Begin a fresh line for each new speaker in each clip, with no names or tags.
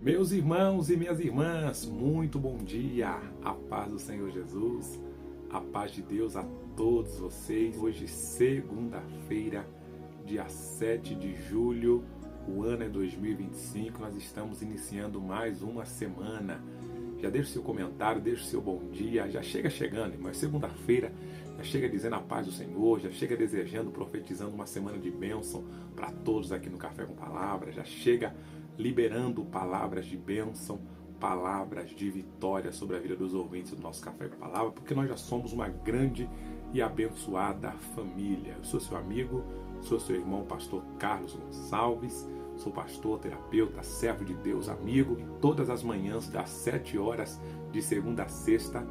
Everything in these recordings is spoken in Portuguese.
Meus irmãos e minhas irmãs, muito bom dia, a paz do Senhor Jesus, a paz de Deus a todos vocês. Hoje, segunda-feira, dia 7 de julho, o ano é 2025, nós estamos iniciando mais uma semana. Já deixa o seu comentário, deixa o seu bom dia, já chega chegando, mas segunda-feira já chega dizendo a paz do Senhor, já chega desejando, profetizando uma semana de bênção para todos aqui no Café com Palavra, já chega liberando palavras de bênção, palavras de vitória sobre a vida dos ouvintes do nosso Café com Palavra, porque nós já somos uma grande e abençoada família. Eu sou seu amigo, sou seu irmão, pastor Carlos Gonçalves, sou pastor, terapeuta, servo de Deus, amigo, e todas as manhãs das 7 horas, de segunda a sexta,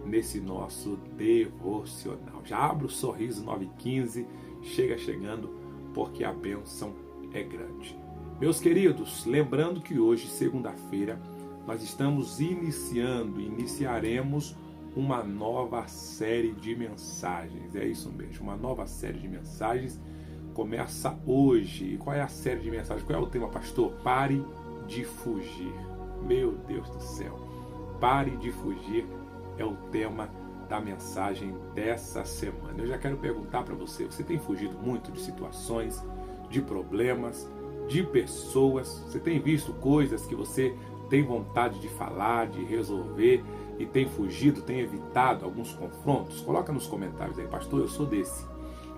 nesse nosso devocional. Já abra o sorriso 9h15, chega chegando, porque a bênção é grande. Meus queridos, lembrando que hoje, segunda-feira, nós estamos iniciaremos uma nova série de mensagens. É isso mesmo, uma nova série de mensagens começa hoje. E qual é a série de mensagens? Qual é o tema, pastor? Pare de fugir. Meu Deus do céu. Pare de fugir é o tema da mensagem dessa semana. Eu já quero perguntar para você, você tem fugido muito de situações, de problemas, de pessoas? Você tem visto coisas que você tem vontade de falar, de resolver e tem fugido, tem evitado alguns confrontos? Coloca nos comentários aí, pastor, eu sou desse.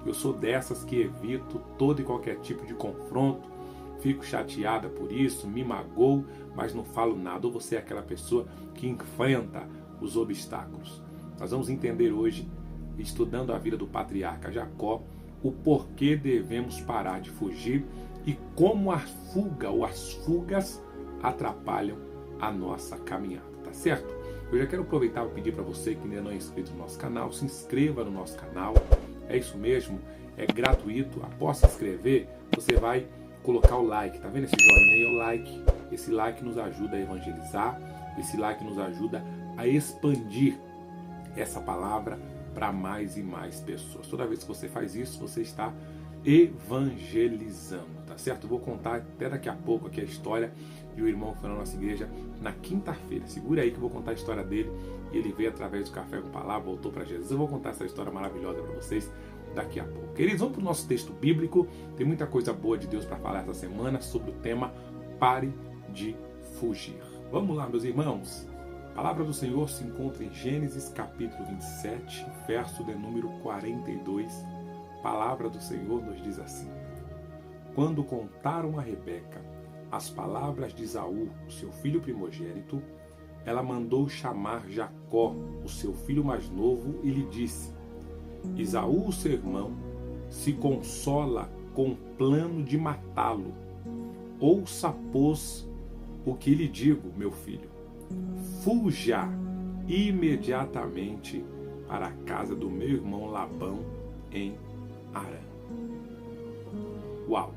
Eu sou dessas que evito todo e qualquer tipo de confronto, fico chateada por isso, me magoo, mas não falo nada. Ou você é aquela pessoa que enfrenta os obstáculos? Nós vamos entender hoje, estudando a vida do patriarca Jacó, o porquê devemos parar de fugir e como a fuga ou as fugas atrapalham a nossa caminhada, tá certo? Eu já quero aproveitar e pedir para você que ainda não é inscrito no nosso canal, se inscreva no nosso canal. É isso mesmo, é gratuito. Após se inscrever, você vai colocar o like, tá vendo esse joinha aí? É o like. Esse like nos ajuda a evangelizar, esse like nos ajuda a expandir essa palavra para mais e mais pessoas. Toda vez que você faz isso, você está evangelizando, tá certo? Eu vou contar até daqui a pouco aqui a história de um irmão que foi na nossa igreja na quinta-feira. Segura aí que eu vou contar a história dele. E ele veio através do Café com Palavra, voltou para Jesus. Eu vou contar essa história maravilhosa para vocês daqui a pouco. Queridos, vamos para o nosso texto bíblico. Tem muita coisa boa de Deus para falar essa semana sobre o tema Pare de Fugir. Vamos lá, meus irmãos. A palavra do Senhor se encontra em Gênesis capítulo 27, verso de número 42. A palavra do Senhor nos diz assim: Quando contaram a Rebeca as palavras de Esaú, o seu filho primogênito, ela mandou chamar Jacó, o seu filho mais novo, e lhe disse: Esaú, o seu irmão, se consola com o plano de matá-lo. Ouça, pois, o que lhe digo, meu filho. Fuja imediatamente para a casa do meu irmão Labão em Harã. Uau!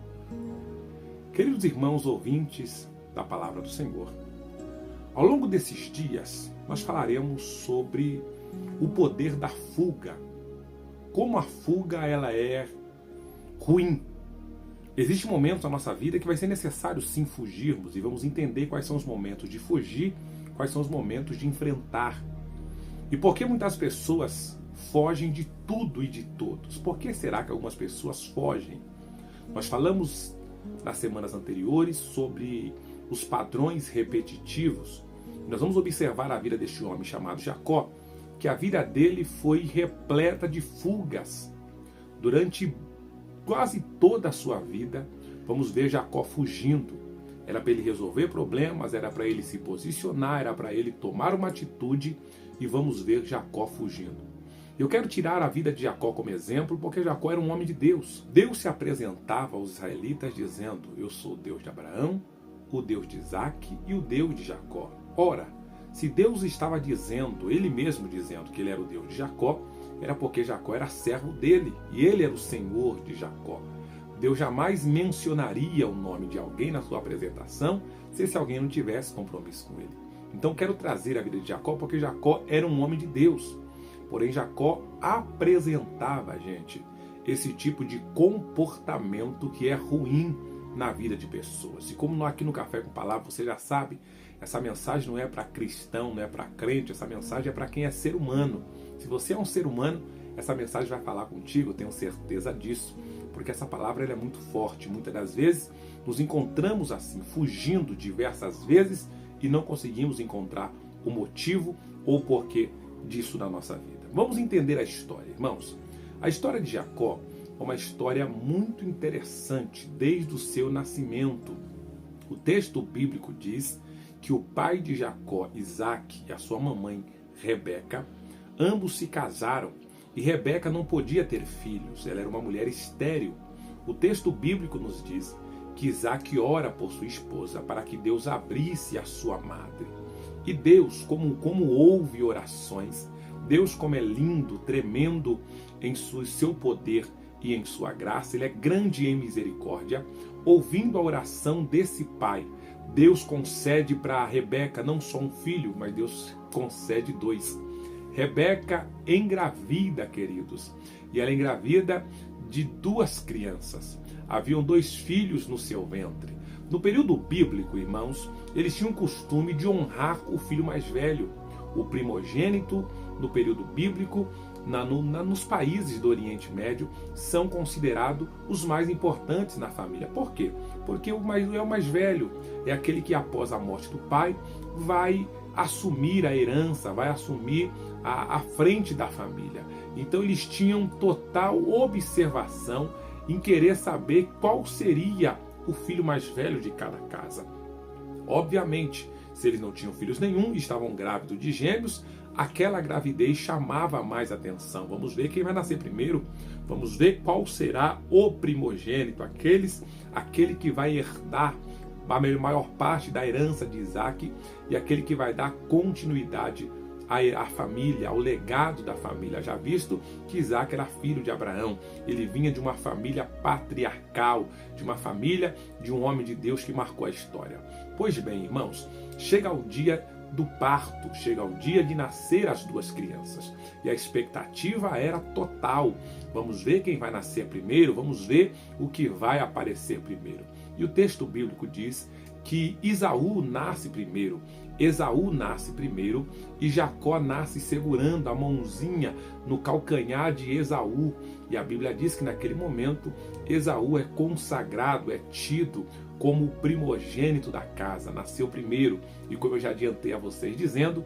Queridos irmãos ouvintes da palavra do Senhor, ao longo desses dias nós falaremos sobre o poder da fuga, como a fuga ela é ruim. Existem momentos na nossa vida que vai ser necessário sim fugirmos, e vamos entender quais são os momentos de fugir, quais são os momentos de enfrentar. E por que muitas pessoas fogem de tudo e de todos? Por que será que algumas pessoas fogem? Nós falamos nas semanas anteriores sobre os padrões repetitivos. Nós vamos observar a vida deste homem chamado Jacó, que a vida dele foi repleta de fugas. Durante quase toda a sua vida, vamos ver Jacó fugindo. Era para ele resolver problemas, era para ele se posicionar, era para ele tomar uma atitude, e vamos ver Jacó fugindo. Eu quero tirar a vida de Jacó como exemplo, porque Jacó era um homem de Deus. Deus se apresentava aos israelitas dizendo: Eu sou o Deus de Abraão, o Deus de Isaac e o Deus de Jacó. Ora, se Deus estava dizendo, ele mesmo dizendo que ele era o Deus de Jacó, era porque Jacó era servo dele e ele era o Senhor de Jacó. Deus jamais mencionaria o nome de alguém na sua apresentação se esse alguém não tivesse compromisso com ele. Então quero trazer a vida de Jacó porque Jacó era um homem de Deus. Porém, Jacó apresentava, gente, esse tipo de comportamento que é ruim na vida de pessoas. E como aqui no Café com Palavra você já sabe, essa mensagem não é para cristão, não é para crente, essa mensagem é para quem é ser humano. Se você é um ser humano, essa mensagem vai falar contigo, eu tenho certeza disso, porque essa palavra ela é muito forte. Muitas das vezes nos encontramos assim, fugindo diversas vezes e não conseguimos encontrar o motivo ou o porquê disso na nossa vida. Vamos entender a história, irmãos. A história de Jacó é uma história muito interessante desde o seu nascimento. O texto bíblico diz que o pai de Jacó, Isaac, e a sua mamãe, Rebeca, ambos se casaram e Rebeca não podia ter filhos, ela era uma mulher estéril. O texto bíblico nos diz que Isaac ora por sua esposa para que Deus abrisse a sua madre. E Deus, como ouve orações, Deus como é lindo, tremendo em seu poder e em sua graça, Ele é grande em misericórdia. Ouvindo a oração desse pai, Deus concede para Rebeca não só um filho, mas Deus concede 2. Rebeca engravida, queridos, e ela engravida de 2 crianças. Haviam 2 filhos no seu ventre. No período bíblico, irmãos, eles tinham o costume de honrar o filho mais velho. O primogênito, no período bíblico, nos países do Oriente Médio, são considerados os mais importantes na família. Por quê? Porque é o mais velho, é aquele que após a morte do pai vai assumir a herança, vai assumir a frente da família. Então eles tinham total observação em querer saber qual seria o filho mais velho de cada casa. Obviamente, se eles não tinham filhos nenhum, estavam grávidos de gêmeos, aquela gravidez chamava mais atenção. Vamos ver quem vai nascer primeiro, vamos ver qual será o primogênito, aquele que vai herdar a maior parte da herança de Isaac e aquele que vai dar continuidade à família, ao legado da família. Já visto que Isaac era filho de Abraão, ele vinha de uma família patriarcal, de uma família de um homem de Deus que marcou a história. Pois bem, irmãos, chega o dia do parto, chega o dia de nascer as 2 crianças. E a expectativa era total. Vamos ver quem vai nascer primeiro, vamos ver o que vai aparecer primeiro. E o texto bíblico diz que Esaú nasce primeiro. Esaú nasce primeiro e Jacó nasce segurando a mãozinha no calcanhar de Esaú. E a Bíblia diz que naquele momento Esaú é consagrado, é tido como o primogênito da casa, nasceu primeiro. E como eu já adiantei a vocês dizendo,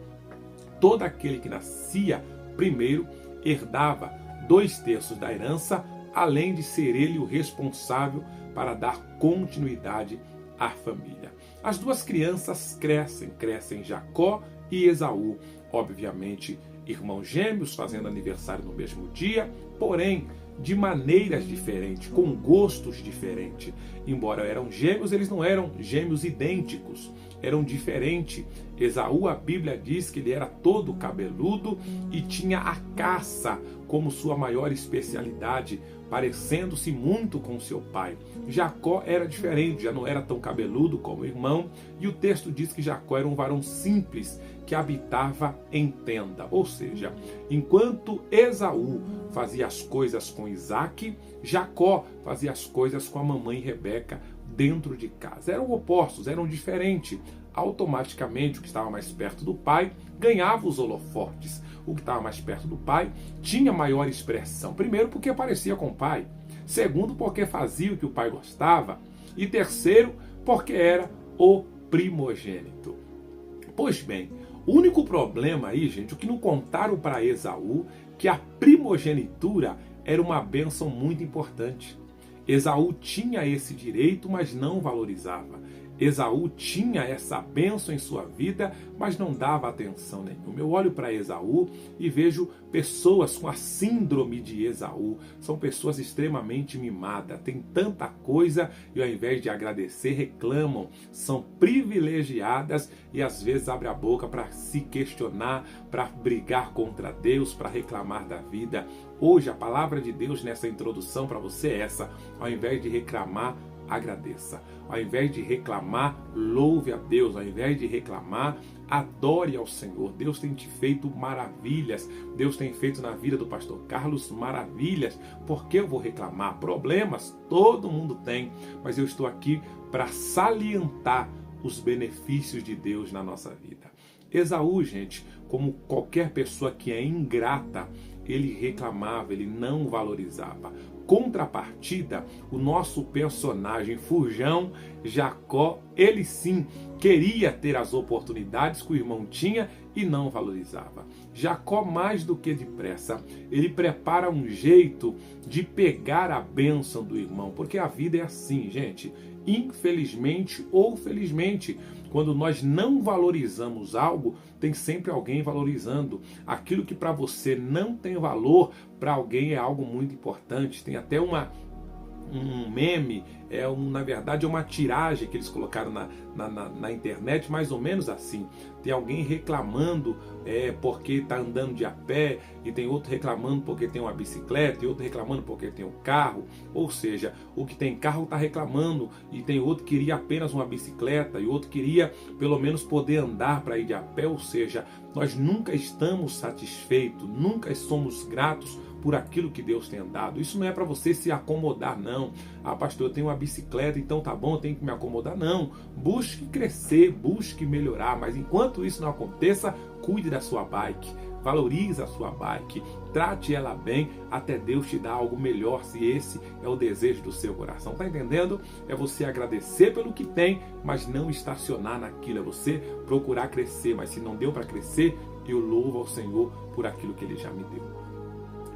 todo aquele que nascia primeiro herdava 2/3 da herança, além de ser ele o responsável para dar continuidade à família. As 2 crianças crescem Jacó e Esaú, obviamente irmãos gêmeos, fazendo aniversário no mesmo dia, porém de maneiras diferentes, com gostos diferentes. Embora eram gêmeos, eles não eram gêmeos idênticos, eram diferentes. Esaú, a Bíblia diz que ele era todo cabeludo e tinha a caça como sua maior especialidade, parecendo-se muito com seu pai. Jacó era diferente, já não era tão cabeludo como o irmão, e o texto diz que Jacó era um varão simples, que habitava em tenda. Ou seja, enquanto Esaú fazia as coisas com Isaac, Jacó fazia as coisas com a mamãe Rebeca dentro de casa. Eram opostos, eram diferentes. Automaticamente, o que estava mais perto do pai ganhava os holofotes. O que estava mais perto do pai tinha maior expressão. Primeiro, porque parecia com o pai. Segundo, porque fazia o que o pai gostava. E terceiro, porque era o primogênito. Pois bem, o único problema aí, gente, o que não contaram para Esaú, que a primogenitura era uma bênção muito importante. Esaú tinha esse direito, mas não valorizava. Esaú tinha essa bênção em sua vida, mas não dava atenção nenhuma. Eu olho para Esaú e vejo pessoas com a síndrome de Esaú. São pessoas extremamente mimadas, têm tanta coisa e ao invés de agradecer, reclamam. São privilegiadas e às vezes abrem a boca para se questionar, para brigar contra Deus, para reclamar da vida. Hoje a palavra de Deus nessa introdução para você é essa: ao invés de reclamar, agradeça. Ao invés de reclamar, louve a Deus. Ao invés de reclamar, adore ao Senhor. Deus tem te feito maravilhas. Deus tem feito na vida do pastor Carlos maravilhas. Por que eu vou reclamar? Problemas todo mundo tem, mas eu estou aqui para salientar os benefícios de Deus na nossa vida. Esaú, gente, como qualquer pessoa que é ingrata, ele reclamava, ele não valorizava. Contrapartida, o nosso personagem fujão, Jacó, ele sim queria ter as oportunidades que o irmão tinha e não valorizava. Jacó, mais do que depressa, ele prepara um jeito de pegar a bênção do irmão, porque a vida é assim, gente. Infelizmente ou felizmente, quando nós não valorizamos algo, tem sempre alguém valorizando. Aquilo que para você não tem valor, para alguém é algo muito importante. Tem até um meme, na verdade é uma tiragem que eles colocaram na internet, mais ou menos assim. Tem alguém reclamando porque está andando de a pé, e tem outro reclamando porque tem uma bicicleta, e outro reclamando porque tem um carro. Ou seja, o que tem carro está reclamando, e tem outro que queria apenas uma bicicleta, e outro queria pelo menos poder andar para ir de a pé. Ou seja, nós nunca estamos satisfeitos, nunca somos gratos por aquilo que Deus tem dado. Isso não é para você se acomodar, não. Ah, pastor, eu tenho uma bicicleta, então tá bom, eu tenho que me acomodar. Não. Busque crescer, busque melhorar, mas enquanto isso não aconteça, cuide da sua bike, valorize a sua bike, trate ela bem até Deus te dar algo melhor, se esse é o desejo do seu coração. Tá entendendo? É você agradecer pelo que tem, mas não estacionar naquilo. É você procurar crescer, mas se não deu para crescer, eu louvo ao Senhor por aquilo que Ele já me deu.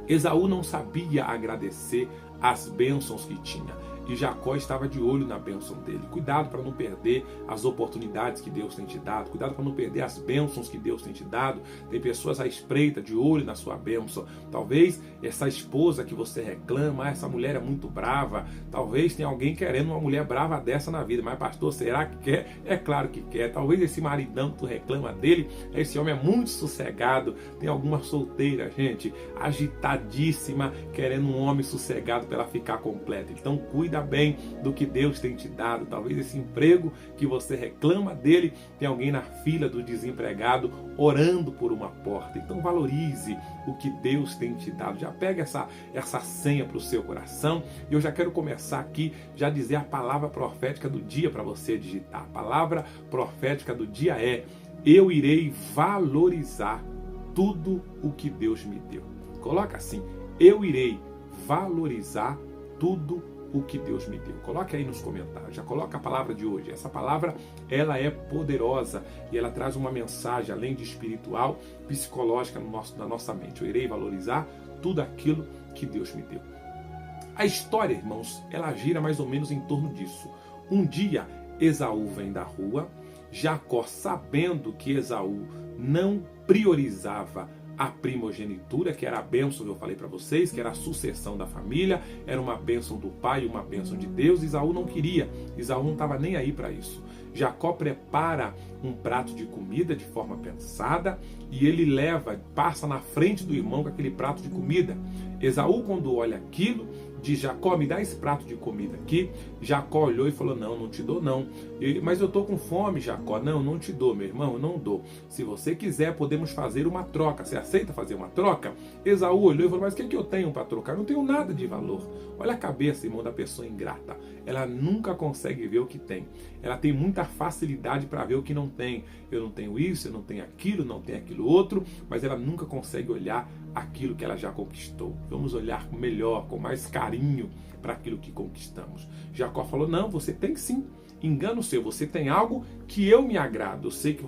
Esaú não sabia agradecer as bênçãos que tinha. E Jacó estava de olho na bênção dele. Cuidado para não perder as oportunidades que Deus tem te dado. Cuidado para não perder as bênçãos que Deus tem te dado. Tem pessoas à espreita, de olho na sua bênção. Talvez essa esposa que você reclama, essa mulher é muito brava. Talvez tenha alguém querendo uma mulher brava dessa na vida. Mas pastor, será que quer? É claro que quer. Talvez esse maridão que tu reclama dele, esse homem é muito sossegado. Tem alguma solteira, gente, agitadíssima, querendo um homem sossegado para ela ficar completa. Então cuida bem do que Deus tem te dado. Talvez esse emprego que você reclama dele, tem alguém na fila do desempregado orando por uma porta. Então valorize o que Deus tem te dado. Já pega essa senha para o seu coração, e eu já quero começar aqui, já dizer a palavra profética do dia para você digitar. A palavra profética do dia é: eu irei valorizar tudo o que Deus me deu. Coloca assim: eu irei valorizar tudo o que Deus me deu. Coloque aí nos comentários, já coloca a palavra de hoje. Essa palavra, ela é poderosa e ela traz uma mensagem, além de espiritual, psicológica na nossa mente. Eu irei valorizar tudo aquilo que Deus me deu. A história, irmãos, ela gira mais ou menos em torno disso. Um dia, Esaú vem da rua, Jacó, sabendo que Esaú não priorizava a primogenitura, que era a bênção que eu falei para vocês, que era a sucessão da família, era uma bênção do pai e uma bênção de Deus. Esaú não queria, Esaú não estava nem aí para isso. Jacó prepara um prato de comida de forma pensada e ele passa na frente do irmão com aquele prato de comida. Esaú, quando olha aquilo, diz: Jacó, me dá esse prato de comida aqui. Jacó olhou e falou: não te dou não. Mas eu estou com fome, Jacó. Não te dou, meu irmão, eu não dou. Se você quiser, podemos fazer uma troca. Você aceita fazer uma troca? Esaú olhou e falou: mas o que eu tenho para trocar? Não tenho nada de valor. Olha a cabeça, irmão, da pessoa ingrata. Ela nunca consegue ver o que tem. Ela tem muita facilidade para ver o que não tem. Eu não tenho isso, eu não tenho aquilo, não tenho aquilo outro, mas ela nunca consegue olhar aquilo que ela já conquistou. Vamos olhar melhor, com mais carinho para aquilo que conquistamos. Jacó falou: não, você tem sim. Engano seu, você tem algo que eu me agrado. Eu sei que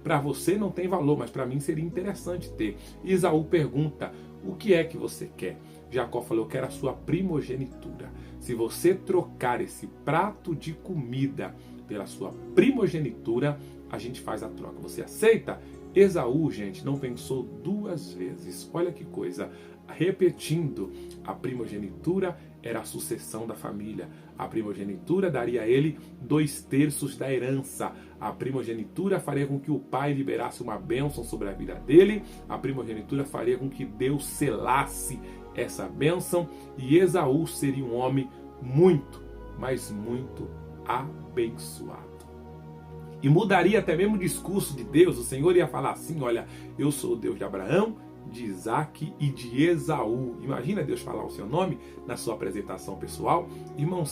para você não tem valor, mas para mim seria interessante ter. Esaú pergunta: o que é que você quer? Jacó falou: eu quero a sua primogenitura. Se você trocar esse prato de comida pela sua primogenitura, a gente faz a troca. Você aceita? Esaú, gente, não pensou duas vezes. Olha que coisa. Repetindo, a primogenitura era a sucessão da família. A primogenitura daria a ele 2/3 da herança. A primogenitura faria com que o pai liberasse uma bênção sobre a vida dele. A primogenitura faria com que Deus selasse essa bênção. E Esaú seria um homem muito, mas muito abençoado. E mudaria até mesmo o discurso de Deus. O Senhor ia falar assim: olha, eu sou o Deus de Abraão, de Isaac e de Esaú. Imagina Deus falar o seu nome na sua apresentação pessoal. Irmão,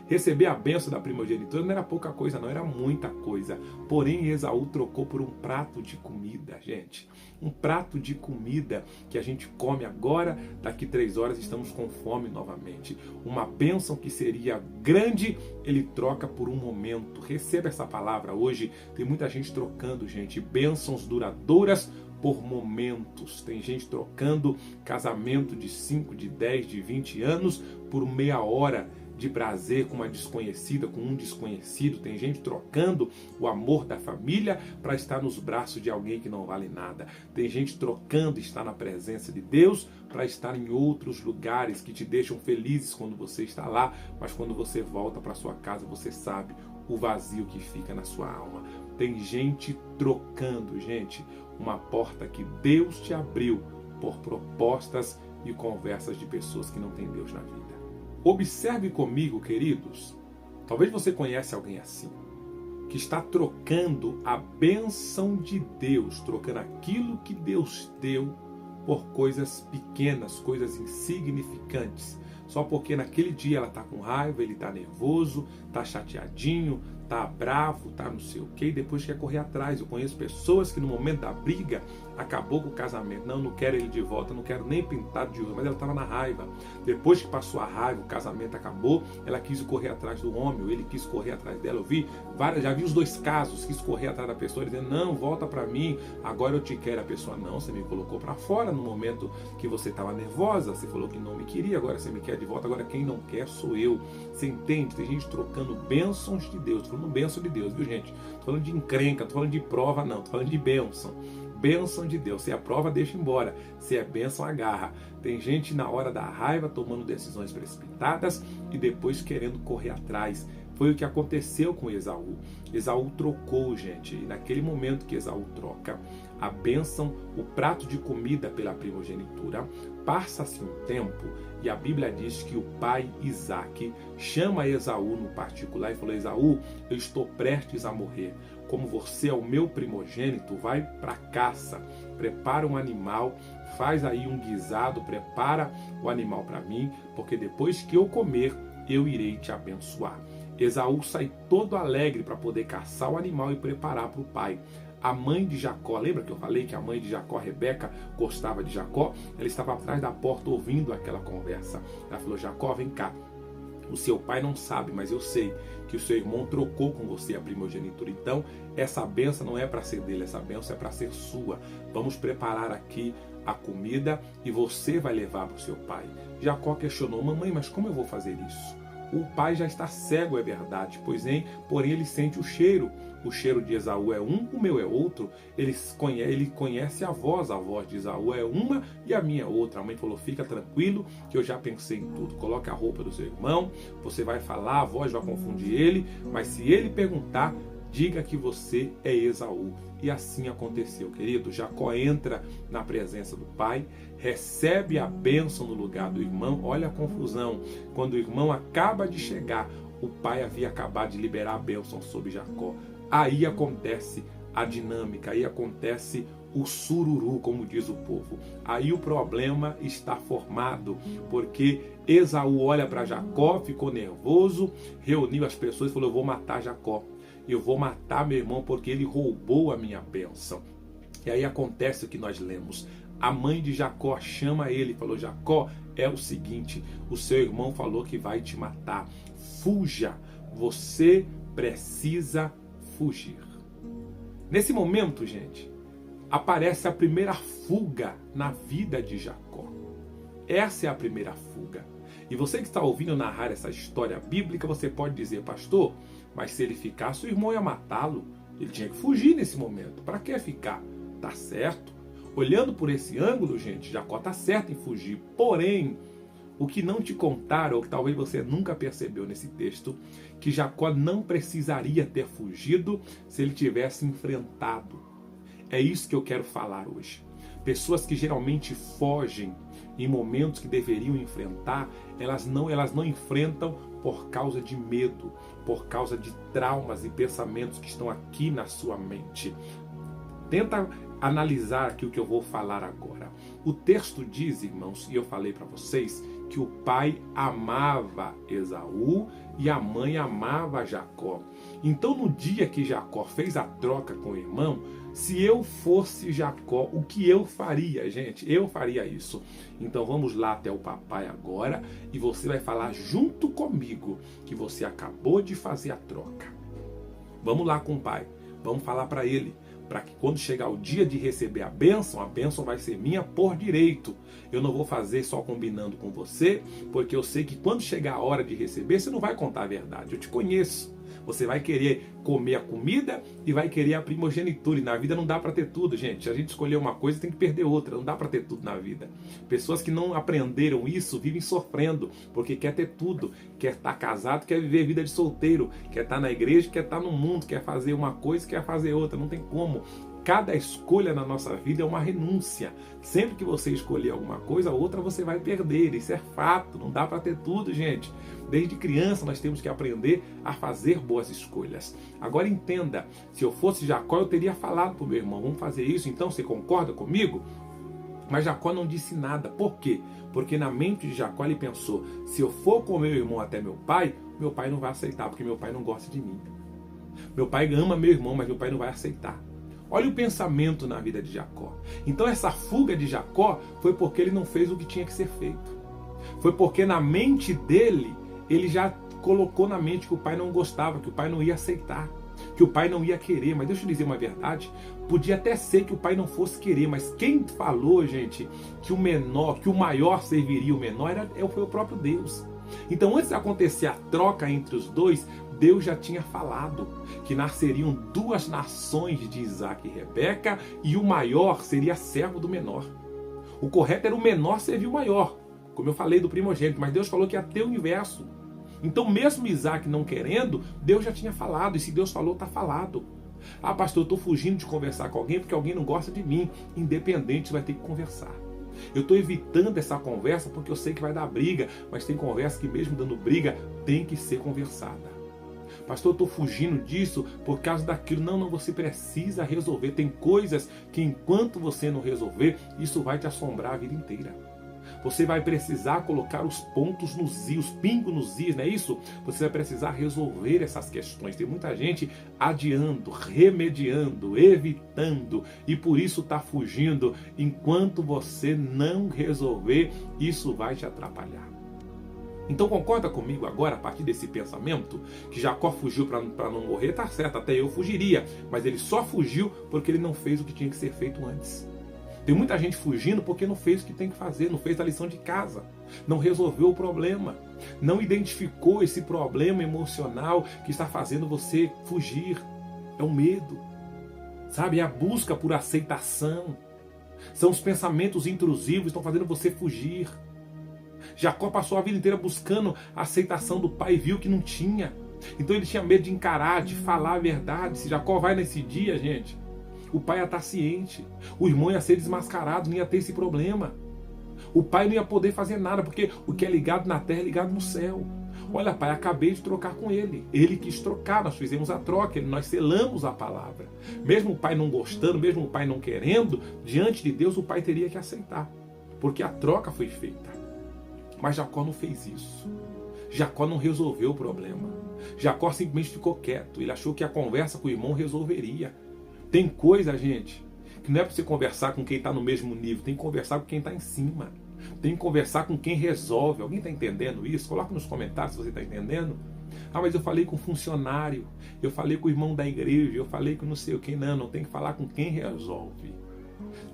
receber a bênção da primogenitura não era pouca coisa, não, era muita coisa. Porém, Esaú trocou por um prato de comida, gente. Um prato de comida que a gente come agora, daqui 3 horas estamos com fome novamente. Uma bênção que seria grande, ele troca por um momento. Receba essa palavra hoje. Tem muita gente trocando, gente, bênçãos duradouras por momentos. Tem gente trocando casamento de 5, de 10, de 20 anos por meia hora de prazer com uma desconhecida, com um desconhecido. Tem gente trocando o amor da família para estar nos braços de alguém que não vale nada. Tem gente trocando estar na presença de Deus para estar em outros lugares que te deixam felizes quando você está lá, mas quando você volta para sua casa, você sabe o vazio que fica na sua alma. Tem gente trocando, gente, uma porta que Deus te abriu por propostas e conversas de pessoas que não têm Deus na vida. Observe comigo, queridos, talvez você conheça alguém assim, que está trocando a bênção de Deus, trocando aquilo que Deus deu por coisas pequenas, coisas insignificantes, só porque naquele dia ela está com raiva, ele está nervoso, está chateadinho, tá bravo, tá não sei o que, e depois quer correr atrás. Eu conheço pessoas que no momento da briga acabou com o casamento. Não quero ele de volta, não quero nem pintado de ouro, mas ela estava na raiva. Depois que passou a raiva, o casamento acabou, ela quis correr atrás do homem, ou ele quis correr atrás dela. Já vi os dois casos, quis correr atrás da pessoa dizendo: não, volta para mim, agora eu te quero. A pessoa: não, você me colocou para fora no momento que você estava nervosa, você falou que não me queria, agora você me quer de volta, agora quem não quer sou eu. Você entende? Tem gente trocando bênçãos de Deus. Estou falando bênção de Deus, viu, gente? Estou falando de encrenca, estou falando de prova, não, estou falando de bênção. Bênção de Deus. Se é prova, deixa embora. Se é bênção, agarra. Tem gente na hora da raiva tomando decisões precipitadas e depois querendo correr atrás. Foi o que aconteceu com Esaú. Esaú trocou, gente. E naquele momento que Esaú troca a bênção, o prato de comida pela primogenitura, passa-se um tempo e a Bíblia diz que o pai Isaac chama Esaú no particular e falou: Esaú, eu estou prestes a morrer. Como você é o meu primogênito, vai para caça, prepara um animal, faz aí um guisado, prepara o animal para mim, porque depois que eu comer, eu irei te abençoar. Esaú sai todo alegre para poder caçar o animal e preparar para o pai. A mãe de Jacó, lembra que eu falei que a mãe de Jacó, Rebeca, gostava de Jacó? Ela estava atrás da porta ouvindo aquela conversa. Ela falou: Jacó, vem cá. O seu pai não sabe, mas eu sei que o seu irmão trocou com você a primogenitura. Então, essa benção não é para ser dele, essa benção é para ser sua. Vamos preparar aqui a comida e você vai levar para o seu pai. Jacó questionou: mamãe, mas como eu vou fazer isso? O pai já está cego, é verdade, porém ele sente o cheiro. O cheiro de Esaú é um, o meu é outro. Ele conhece a voz de Esaú é uma e a minha é outra. A mãe falou: fica tranquilo que eu já pensei em tudo. Coloque a roupa do seu irmão, você vai falar, a voz vai confundir ele, mas se ele perguntar, diga que você é Esaú. E assim aconteceu, querido. Jacó entra na presença do pai, recebe a bênção no lugar do irmão. Olha a confusão. Quando o irmão acaba de chegar, o pai havia acabado de liberar a bênção sobre Jacó. Aí acontece a dinâmica, aí acontece o sururu, como diz o povo. Aí o problema está formado, porque Esaú olha para Jacó, ficou nervoso, reuniu as pessoas e falou: eu vou matar Jacó. Eu vou matar meu irmão porque ele roubou a minha bênção. E aí acontece o que nós lemos. A mãe de Jacó chama ele e falou: Jacó, é o seguinte, o seu irmão falou que vai te matar. Fuja, você precisa fugir. Nesse momento, gente, aparece a primeira fuga na vida de Jacó. Essa é a primeira fuga. E você que está ouvindo narrar essa história bíblica, você pode dizer: pastor, mas se ele ficasse, o irmão ia matá-lo. Ele tinha que fugir nesse momento. Para que ficar? Tá certo. Olhando por esse ângulo, gente, Jacó tá certo em fugir. Porém, o que não te contaram, ou que talvez você nunca percebeu nesse texto, que Jacó não precisaria ter fugido se ele tivesse enfrentado. É isso que eu quero falar hoje. Pessoas que geralmente fogem em momentos que deveriam enfrentar, elas não enfrentam por causa de medo, por causa de traumas e pensamentos que estão aqui na sua mente. Tenta analisar aqui o que eu vou falar agora. O texto diz, irmãos, e eu falei para vocês, que o pai amava Esaú e a mãe amava Jacó. Então, no dia que Jacó fez a troca com o irmão, se eu fosse Jacó, o que eu faria, gente? Eu faria isso. Então vamos lá até o papai agora e você vai falar junto comigo que você acabou de fazer a troca. Vamos lá com o pai, vamos falar para ele, para que quando chegar o dia de receber a bênção vai ser minha por direito. Eu não vou fazer só combinando com você, porque eu sei que quando chegar a hora de receber, você não vai contar a verdade. Eu te conheço. Você vai querer comer a comida e vai querer a primogenitura. E na vida não dá para ter tudo, gente. Se a gente escolher uma coisa, tem que perder outra. Não dá para ter tudo na vida. Pessoas que não aprenderam isso vivem sofrendo, porque quer ter tudo. Quer estar casado, quer viver vida de solteiro. Quer estar na igreja, quer estar no mundo. Quer fazer uma coisa, quer fazer outra. Não tem como. Cada escolha na nossa vida é uma renúncia. Sempre que você escolher alguma coisa, a outra você vai perder. Isso é fato. Não dá para ter tudo, gente. Desde criança nós temos que aprender a fazer boas escolhas. Agora entenda, se eu fosse Jacó, eu teria falado para o meu irmão, vamos fazer isso, então você concorda comigo? Mas Jacó não disse nada. Por quê? Porque na mente de Jacó ele pensou, se eu for com meu irmão até meu pai não vai aceitar, porque meu pai não gosta de mim. Meu pai ama meu irmão, mas meu pai não vai aceitar. Olha o pensamento na vida de Jacó. Então essa fuga de Jacó foi porque ele não fez o que tinha que ser feito. Foi porque na mente dele, ele já colocou na mente que o pai não gostava, que o pai não ia aceitar, que o pai não ia querer. Mas deixa eu dizer uma verdade, podia até ser que o pai não fosse querer, mas quem falou, gente, que o menor, que o maior serviria o menor, foi o próprio Deus. Então antes de acontecer a troca entre os dois, Deus já tinha falado que nasceriam duas nações de Isaac e Rebeca e o maior seria servo do menor. O correto era o menor servir o maior, como eu falei do primogênito, mas Deus falou que ia ter o universo. Então mesmo Isaac não querendo, Deus já tinha falado, e se Deus falou, está falado. Ah, pastor, eu estou fugindo de conversar com alguém porque alguém não gosta de mim. Independente, vai ter que conversar. Eu estou evitando essa conversa porque eu sei que vai dar briga, mas tem conversa que mesmo dando briga, tem que ser conversada. Pastor, eu estou fugindo disso por causa daquilo. Não, você precisa resolver. Tem coisas que enquanto você não resolver, isso vai te assombrar a vida inteira. Você vai precisar colocar os pontos nos i, os pingos nos is, não é isso? Você vai precisar resolver essas questões. Tem muita gente adiando, remediando, evitando e por isso está fugindo. Enquanto você não resolver, isso vai te atrapalhar. Então concorda comigo agora, a partir desse pensamento, que Jacó fugiu para não morrer, tá certo, até eu fugiria, mas ele só fugiu porque ele não fez o que tinha que ser feito antes. Tem muita gente fugindo porque não fez o que tem que fazer, não fez a lição de casa, não resolveu o problema, não identificou esse problema emocional que está fazendo você fugir. É o medo, sabe? É a busca por aceitação, são os pensamentos intrusivos que estão fazendo você fugir. Jacó passou a vida inteira buscando a aceitação do pai e viu que não tinha. Então ele tinha medo de encarar, de falar a verdade. Se Jacó vai nesse dia, gente, o pai ia estar ciente. O irmão ia ser desmascarado, não ia ter esse problema. O pai não ia poder fazer nada, porque o que é ligado na terra é ligado no céu. Olha, pai, acabei de trocar com ele. Ele quis trocar, nós fizemos a troca, nós selamos a palavra. Mesmo o pai não gostando, mesmo o pai não querendo, diante de Deus o pai teria que aceitar, porque a troca foi feita. Mas Jacó não fez isso. Jacó não resolveu o problema. Jacó simplesmente ficou quieto. Ele achou que a conversa com o irmão resolveria. Tem coisa, gente, que não é para você conversar com quem está no mesmo nível. Tem que conversar com quem está em cima. Tem que conversar com quem resolve. Alguém está entendendo isso? Coloca nos comentários se você está entendendo. Ah, mas eu falei com um funcionário. Eu falei com o irmão da igreja. Eu falei com não sei o que. Não tem que falar com quem resolve.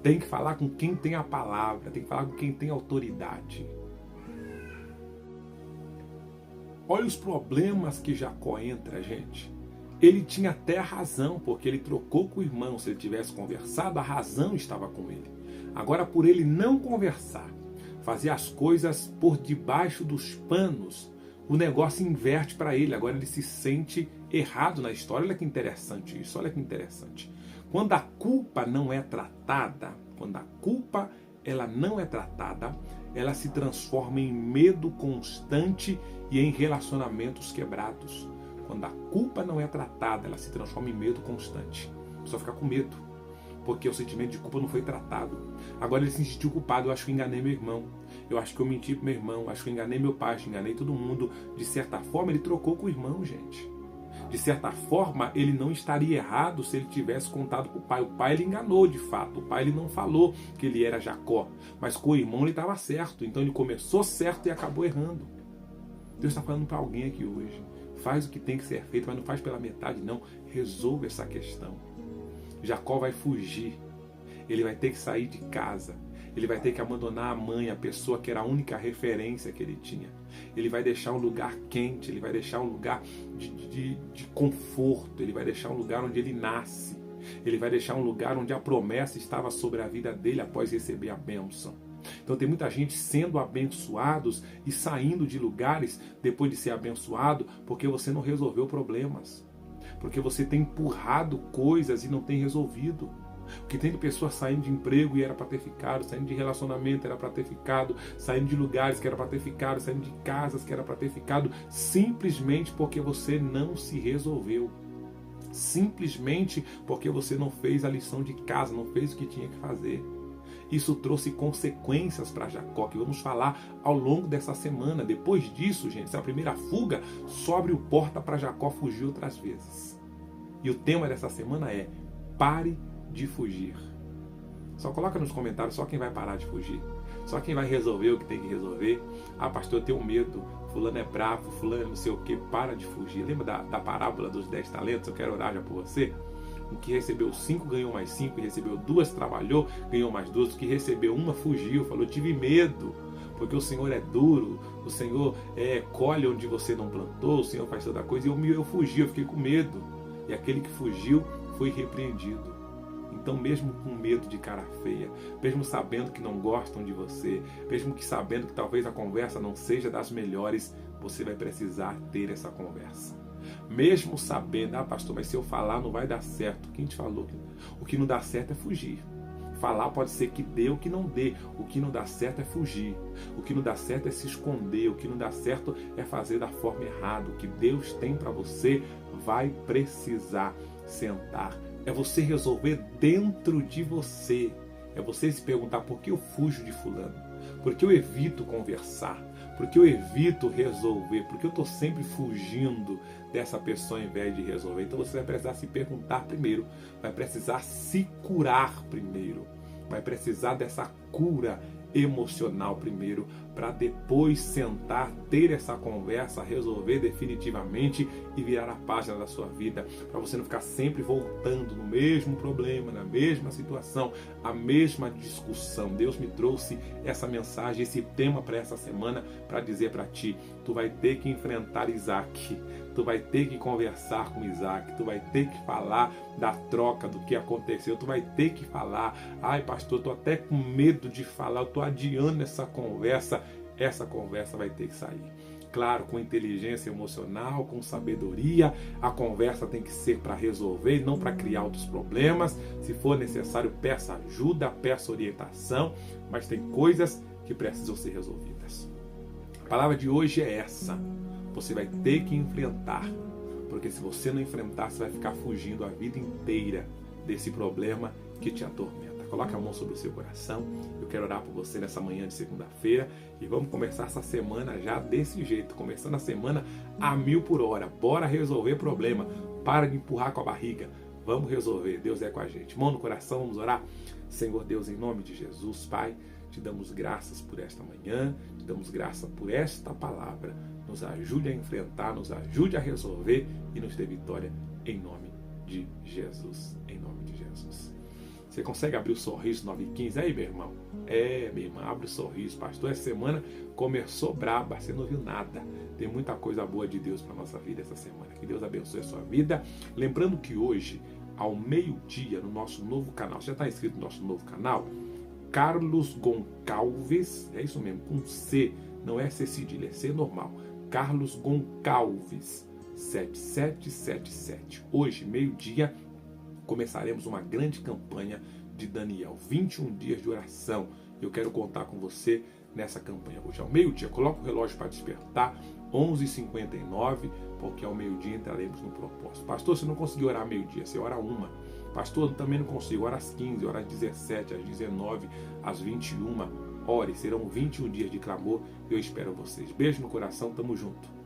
Tem que falar com quem tem a palavra. Tem que falar com quem tem autoridade. Olha os problemas que Jacó entra, gente. Ele tinha até a razão, porque ele trocou com o irmão. Se ele tivesse conversado, a razão estava com ele. Agora, por ele não conversar, fazer as coisas por debaixo dos panos, o negócio inverte para ele. Agora ele se sente errado na história. Olha que interessante isso, olha que interessante. Quando a culpa não é tratada, ela ela se transforma em medo constante e em relacionamentos quebrados. Quando a culpa não é tratada, ela se transforma em medo constante. A pessoa fica com medo, porque o sentimento de culpa não foi tratado. Agora ele se sentiu culpado, eu acho que eu enganei meu irmão, eu acho que eu menti pro meu irmão, acho que eu enganei meu pai, acho que eu enganei todo mundo. De certa forma, ele trocou com o irmão, gente. De certa forma, ele não estaria errado se ele tivesse contado para o pai. O pai ele enganou de fato. O pai ele não falou que ele era Jacó. Mas com o irmão ele estava certo. Então ele começou certo e acabou errando. Deus está falando para alguém aqui hoje. Faz o que tem que ser feito, mas não faz pela metade não. Resolva essa questão. Jacó vai fugir. Ele vai ter que sair de casa. Ele vai ter que abandonar a mãe, a pessoa que era a única referência que ele tinha. Ele vai deixar um lugar quente, ele vai deixar um lugar de conforto, ele vai deixar um lugar onde ele nasce. Ele vai deixar um lugar onde a promessa estava sobre a vida dele após receber a bênção. Então tem muita gente sendo abençoados e saindo de lugares depois de ser abençoado porque você não resolveu problemas. Porque você tem empurrado coisas e não tem resolvido. Porque tem pessoas saindo de emprego e era para ter ficado, saindo de relacionamento era para ter ficado, saindo de lugares que era para ter ficado, saindo de casas que era para ter ficado, simplesmente porque você não se resolveu. Simplesmente porque você não fez a lição de casa, não fez o que tinha que fazer. Isso trouxe consequências para Jacó, que vamos falar ao longo dessa semana. Depois disso, gente, essa primeira fuga só abriu porta para Jacó fugir outras vezes. E o tema dessa semana é: pare de fugir. Só coloca nos comentários só quem vai parar de fugir. Só quem vai resolver o que tem que resolver. Ah, pastor, eu tenho medo. Fulano é bravo, fulano é não sei o que. Para de fugir. Lembra da parábola dos 10 talentos? Eu quero orar já por você. O que recebeu 5 ganhou mais 5, e recebeu 2 trabalhou, ganhou mais 2. O que recebeu 1 fugiu, falou: tive medo, porque o Senhor é duro, o Senhor colhe onde você não plantou, o Senhor faz toda coisa. E eu fugi, eu fiquei com medo. E aquele que fugiu foi repreendido. Então, mesmo com medo de cara feia, mesmo sabendo que não gostam de você, mesmo que sabendo que talvez a conversa não seja das melhores, você vai precisar ter essa conversa. Mesmo sabendo, ah pastor, mas se eu falar não vai dar certo. Quem te falou? O que não dá certo é fugir. Falar pode ser que dê ou que não dê. O que não dá certo é fugir. O que não dá certo é se esconder. O que não dá certo é fazer da forma errada. O que Deus tem para você vai precisar sentar. É você resolver dentro de você. É você se perguntar: por que eu fujo de fulano? Por que eu evito conversar? Por que eu evito resolver? Por que eu estou sempre fugindo dessa pessoa ao invés de resolver? Então você vai precisar se perguntar primeiro. Vai precisar se curar primeiro. Vai precisar dessa cura emocional primeiro, para depois sentar, ter essa conversa, resolver definitivamente e virar a página da sua vida, para você não ficar sempre voltando no mesmo problema, na mesma situação, a mesma discussão. Deus me trouxe essa mensagem, esse tema para essa semana, para dizer para ti: tu vai ter que enfrentar Isaac, tu vai ter que conversar com Isaac, tu vai ter que falar da troca, do que aconteceu, tu vai ter que falar: ai pastor, eu tô até com medo de falar, eu tô adiando essa conversa vai ter que sair. Claro, com inteligência emocional, com sabedoria, a conversa tem que ser para resolver e não para criar outros problemas. Se for necessário, peça ajuda, peça orientação, mas tem coisas que precisam ser resolvidas. A palavra de hoje é essa: você vai ter que enfrentar, porque se você não enfrentar, você vai ficar fugindo a vida inteira desse problema que te atormenta. Coloque a mão sobre o seu coração. Eu quero orar por você nessa manhã de segunda-feira e vamos começar essa semana já desse jeito, começando a semana a 1000 por hora. Bora resolver problema. Para de empurrar com a barriga. Vamos resolver. Deus é com a gente. Mão no coração, vamos orar. Senhor Deus, em nome de Jesus, Pai, te damos graças por esta manhã, te damos graças por esta palavra. Nos ajude a enfrentar, nos ajude a resolver e nos dê vitória em nome de Jesus. Em nome de Jesus. Você consegue abrir o sorriso 9h15? Aí, meu irmão. Minha irmã, abre o sorriso. Pastor, essa semana começou braba, você não viu nada. Tem muita coisa boa de Deus para a nossa vida essa semana. Que Deus abençoe a sua vida. Lembrando que hoje, ao meio-dia, no nosso novo canal, você já está inscrito no nosso novo canal? Carlos Goncalves, é isso mesmo, com C, não é C cedilha, é C normal. Carlos Goncalves, 7777. Hoje, meio-dia, começaremos uma grande campanha de Daniel, 21 dias de oração. Eu quero contar com você nessa campanha hoje. Ao meio-dia, coloca o relógio para despertar, 11h59, porque ao meio-dia entraremos no propósito. Pastor, você não conseguiu orar meio-dia, você ora uma. Pastor, eu também não consigo, ora às 15, ora às 17, às 19, às 21. Ore, serão 21 dias de clamor e eu espero vocês. Beijo no coração, tamo junto.